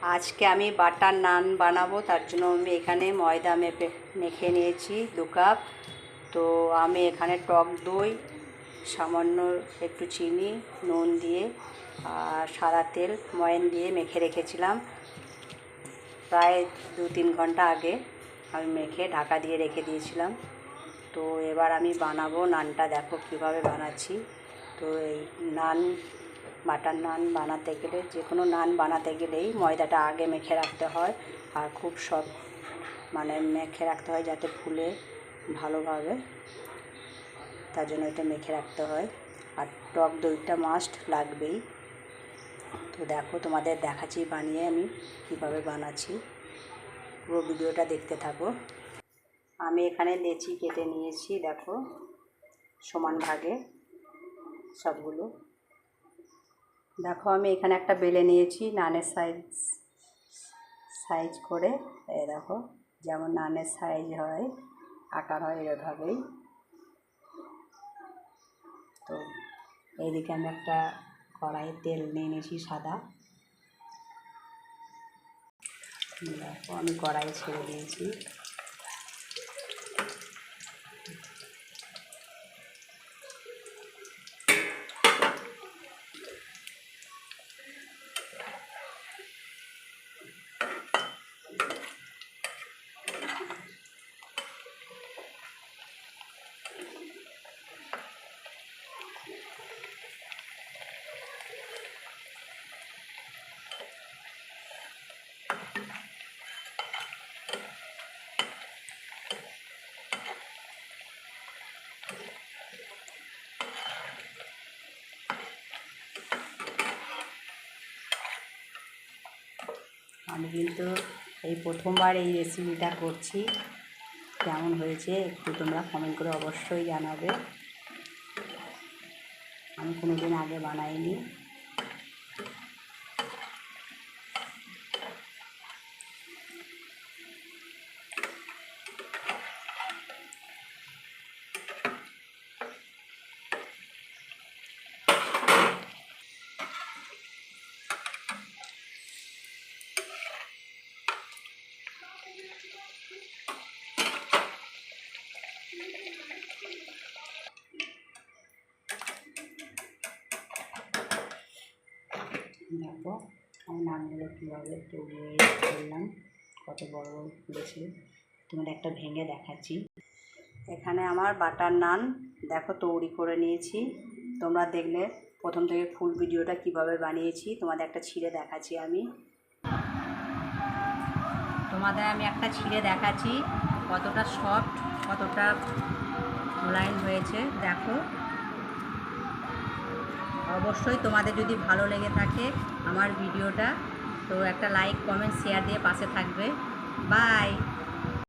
আজকে আমি বাটার নান বানাবো, তার জন্য আমি এখানে ময়দা মেখে নিয়েছি 2 কাপ। তো আমি এখানে টক দই, সামান্য একটু চিনি, নুন দিয়ে আর সাদা তেল ময়ান দিয়ে মেখে রেখেছিলাম। প্রায় 2-3 ঘন্টা আগে আমি মেখে ঢাকা দিয়ে রেখে দিয়েছিলাম। তো এবার আমি বানাবো নানটা। দেখো কিভাবে বানাচ্ছি। তো এই বাটার নান বানাতে গেলে, যে কোনো নান বানাতে গেলেই ময়দাটা আগে মেখে রাখতে হয়, আর খুব মেখে রাখতে হয় যাতে ফুলে ভালোভাবে, তার জন্য এটা মেখে রাখতে হয়। আর টক দইটা মাস্ট লাগবেই। তো দেখো, তোমাদের দেখাচ্ছি বানিয়ে আমি কীভাবে বানাচ্ছি। পুরো ভিডিওটা দেখতে থাকো। আমি এখানে লেচি কেটে নিয়েছি, দেখো সমান ভাগে সবগুলো। দেখো আমি এখানে একটা বেলে নিয়েছি নানের সাইজ করে। দেখো যেমন নানের সাইজ হয়, আকার হয়, এভাবেই। তো এইদিকে আমি একটা কড়াইয়ে তেল নিয়ে নিয়েছি সাদা। দেখো আমি কড়াই ছেড়ে দিয়েছি। আমি কিন্তু এই প্রথমবার এই রেসিপিটা করছি। কেমন হয়েছে একটু তোমরা কমেন্ট করে অবশ্যই জানাবে। আমি কোনোদিন আগে বানাইনি। দেখো আমি নানগুলো কীভাবে তৈরি করলাম, কত বড় বড় ফুলেছে। তোমাদের একটা ভেঙে দেখাচ্ছি। এখানে আমার বাটার নান দেখো তৈরি করে নিয়েছি। তোমরা দেখলে প্রথম থেকে ফুল ভিডিওটা কিভাবে বানিয়েছি তোমাদের একটা ছিঁড়ে দেখাচ্ছি। তোমাদের আমি একটা ছিঁড়ে দেখাচ্ছি কতটা সফট, কতটা মোলায়েম হয়েছে। দেখো, অবশ্যই তোমাদের যদি ভালো লেগে থাকে আমার ভিডিওটা, তো একটা লাইক, কমেন্ট, শেয়ার দিয়ে পাশে থাকবে। বাই।